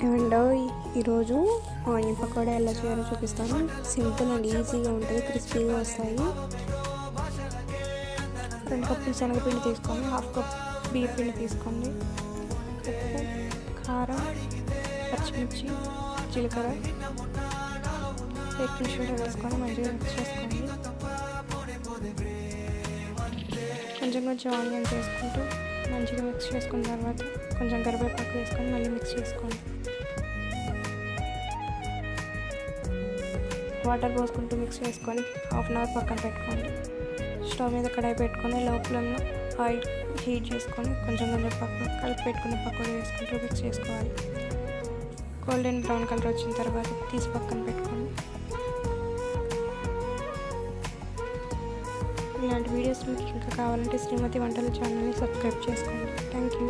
And ఈరోజు onion pakoda ఎలా చేయాలో చూపిస్తాను. సింపుల్ అండ్ ఈజీగా ఉంటుంది, క్రిస్పీగా వస్తాయి. 2 కప్పులు శనగపిండి తీసుకోండి, 1/2 కప్ బియ్య పిండి తీసుకోండి, ఉప్పు, కారం, పచ్చిమిర్చి, జీలకర్ర, బేకింగ్ సోడా వేసుకొని మంచిగా మిక్స్ చేసుకోండి. కొంచెం కొంచెం ఆనియన్ వేసుకుంటూ మంచిగా మిక్స్ చేసుకున్న తర్వాత కొంచెం కరివేపాకు వేసుకొని మళ్ళీ మిక్స్ చేసుకోండి. వాటర్ పోసుకుంటూ మిక్స్ చేసుకొని 1/2 అవర్ పక్కన పెట్టుకోండి. స్టవ్ మీద కడాయి పెట్టుకొని లో ఫ్లేమ్లో ఆయిల్ హీట్ చేసుకొని కొంచెం కలిపి పెట్టుకుని పకోడీ వేసుకుంటూ మిక్స్ చేసుకోవాలి. గోల్డెన్ బ్రౌన్ కలర్ వచ్చిన తర్వాత తీసి పక్కన పెట్టుకోండి. ఇలాంటి వీడియోస్ మీకు ఇంకా కావాలంటే శ్రీమతి వంటల ఛానల్ని సబ్స్క్రైబ్ చేసుకోండి. Thank you.